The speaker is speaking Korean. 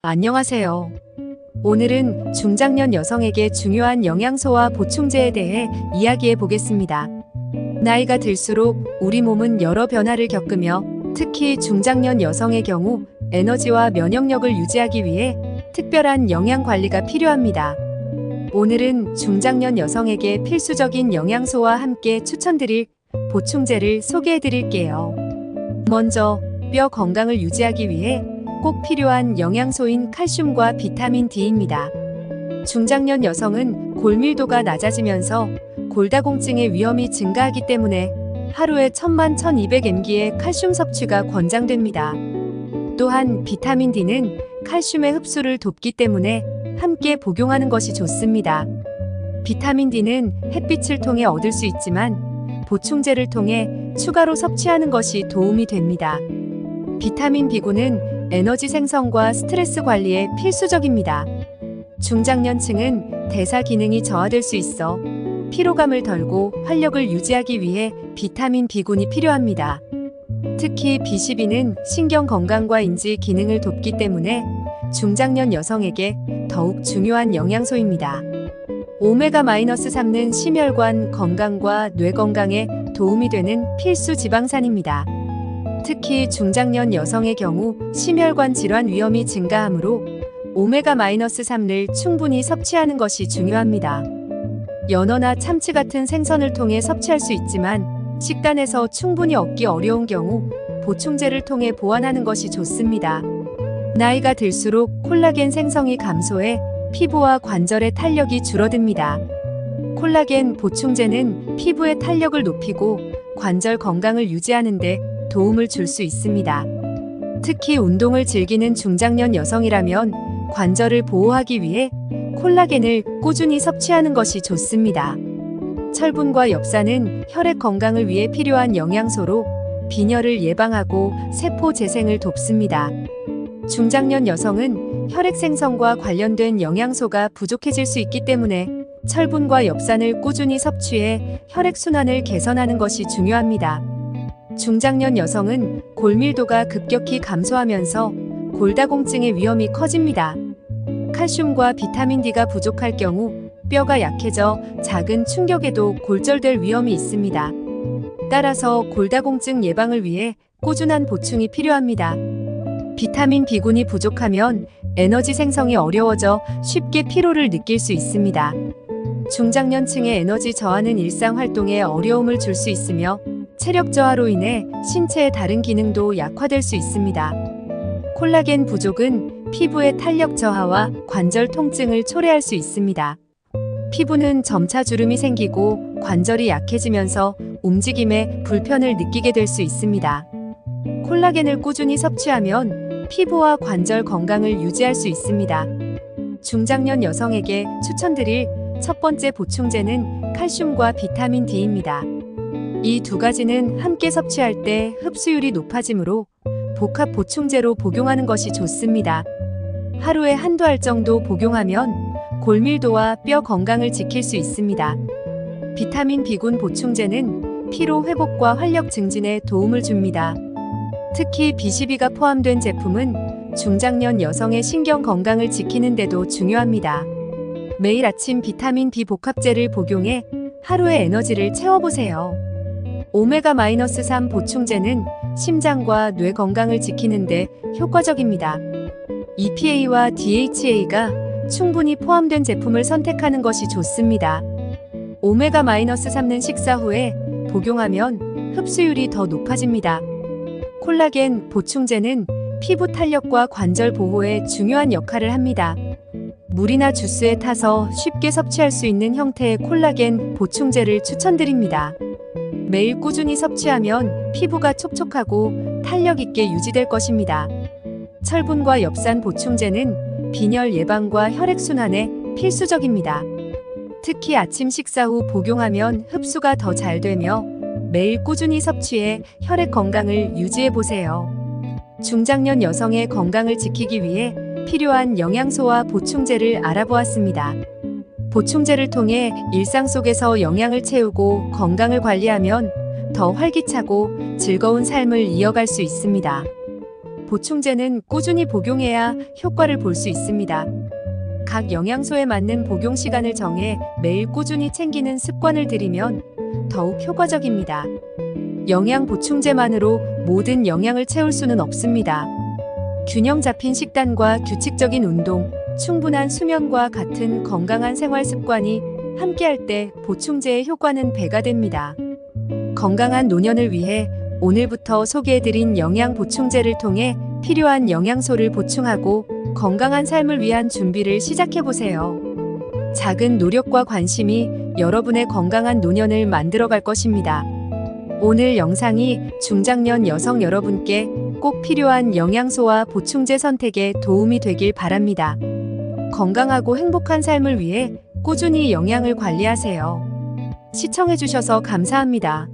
안녕하세요. 오늘은 중장년 여성에게 중요한 영양소와 보충제에 대해 이야기해 보겠습니다. 나이가 들수록 우리 몸은 여러 변화를 겪으며 특히 중장년 여성의 경우 에너지와 면역력을 유지하기 위해 특별한 영양 관리가 필요합니다. 오늘은 중장년 여성에게 필수적인 영양소와 함께 추천드릴 보충제를 소개해 드릴게요. 먼저 뼈 건강을 유지하기 위해 꼭 필요한 영양소인 칼슘과 비타민 D입니다. 중장년 여성은 골밀도가 낮아지면서 골다공증의 위험이 증가하기 때문에 하루에 1000-1200mg의 칼슘 섭취가 권장됩니다. 또한 비타민 D는 칼슘의 흡수를 돕기 때문에 함께 복용하는 것이 좋습니다. 비타민 D는 햇빛을 통해 얻을 수 있지만 보충제를 통해 추가로 섭취하는 것이 도움이 됩니다. 비타민 B군은 에너지 생성과 스트레스 관리에 필수적입니다. 중장년층은 대사 기능이 저하될 수 있어 피로감을 덜고 활력을 유지하기 위해 비타민 B군이 필요합니다. 특히 B12는 신경 건강과 인지 기능을 돕기 때문에 중장년 여성에게 더욱 중요한 영양소입니다. 오메가-3는 심혈관 건강과 뇌 건강에 도움이 되는 필수 지방산입니다. 특히 중장년 여성의 경우 심혈관 질환 위험이 증가하므로 오메가-3를 충분히 섭취하는 것이 중요합니다. 연어나 참치 같은 생선을 통해 섭취할 수 있지만 식단에서 충분히 얻기 어려운 경우 보충제를 통해 보완하는 것이 좋습니다. 나이가 들수록 콜라겐 생성이 감소해 피부와 관절의 탄력이 줄어듭니다. 콜라겐 보충제는 피부의 탄력을 높이고 관절 건강을 유지하는 데 도움을 줄 수 있습니다. 특히 운동을 즐기는 중장년 여성이라면 관절을 보호하기 위해 콜라겐을 꾸준히 섭취하는 것이 좋습니다. 철분과 엽산은 혈액 건강을 위해 필요한 영양소로 빈혈을 예방하고 세포 재생을 돕습니다. 중장년 여성은 혈액 생성과 관련된 영양소가 부족해질 수 있기 때문에 철분과 엽산을 꾸준히 섭취해 혈액 순환을 개선하는 것이 중요합니다. 중장년 여성은 골밀도가 급격히 감소하면서 골다공증의 위험이 커집니다. 칼슘과 비타민 D가 부족할 경우 뼈가 약해져 작은 충격에도 골절될 위험이 있습니다. 따라서 골다공증 예방을 위해 꾸준한 보충이 필요합니다. 비타민 B군이 부족하면 에너지 생성이 어려워져 쉽게 피로를 느낄 수 있습니다. 중장년층의 에너지 저하는 일상 활동에 어려움을 줄 수 있으며 체력 저하로 인해 신체의 다른 기능도 약화될 수 있습니다. 콜라겐 부족은 피부의 탄력 저하와 관절 통증을 초래할 수 있습니다. 피부는 점차 주름이 생기고 관절이 약해지면서 움직임에 불편을 느끼게 될 수 있습니다. 콜라겐을 꾸준히 섭취하면 피부와 관절 건강을 유지할 수 있습니다. 중장년 여성에게 추천드릴 첫 번째 보충제는 칼슘과 비타민 D입니다. 이 두 가지는 함께 섭취할 때 흡수율이 높아지므로 복합 보충제로 복용하는 것이 좋습니다. 하루에 한두 알 정도 복용하면 골밀도와 뼈 건강을 지킬 수 있습니다. 비타민 B군 보충제는 피로 회복과 활력 증진에 도움을 줍니다. 특히 B12가 포함된 제품은 중장년 여성의 신경 건강을 지키는 데도 중요합니다. 매일 아침 비타민 B 복합제를 복용해 하루의 에너지를 채워보세요. 오메가-3 보충제는 심장과 뇌 건강을 지키는데 효과적입니다. EPA와 DHA가 충분히 포함된 제품을 선택하는 것이 좋습니다. 오메가-3는 식사 후에 복용하면 흡수율이 더 높아집니다. 콜라겐 보충제는 피부 탄력과 관절 보호에 중요한 역할을 합니다. 물이나 주스에 타서 쉽게 섭취할 수 있는 형태의 콜라겐 보충제를 추천드립니다. 매일 꾸준히 섭취하면 피부가 촉촉하고 탄력 있게 유지될 것입니다. 철분과 엽산 보충제는 빈혈 예방과 혈액순환에 필수적입니다. 특히 아침 식사 후 복용하면 흡수가 더 잘 되며 매일 꾸준히 섭취해 혈액 건강을 유지해 보세요. 중장년 여성의 건강을 지키기 위해 필요한 영양소와 보충제를 알아보았습니다. 보충제를 통해 일상 속에서 영양을 채우고 건강을 관리하면 더 활기차고 즐거운 삶을 이어갈 수 있습니다. 보충제는 꾸준히 복용해야 효과를 볼 수 있습니다. 각 영양소에 맞는 복용 시간을 정해 매일 꾸준히 챙기는 습관을 들이면 더욱 효과적입니다. 영양 보충제만으로 모든 영양을 채울 수는 없습니다. 균형 잡힌 식단과 규칙적인 운동, 충분한 수면과 같은 건강한 생활 습관이 함께할 때 보충제의 효과는 배가 됩니다. 건강한 노년을 위해 오늘부터 소개해드린 영양 보충제를 통해 필요한 영양소를 보충하고 건강한 삶을 위한 준비를 시작해보세요. 작은 노력과 관심이 여러분의 건강한 노년을 만들어갈 것입니다. 오늘 영상이 중장년 여성 여러분께 꼭 필요한 영양소와 보충제 선택에 도움이 되길 바랍니다. 건강하고 행복한 삶을 위해 꾸준히 영양을 관리하세요. 시청해주셔서 감사합니다.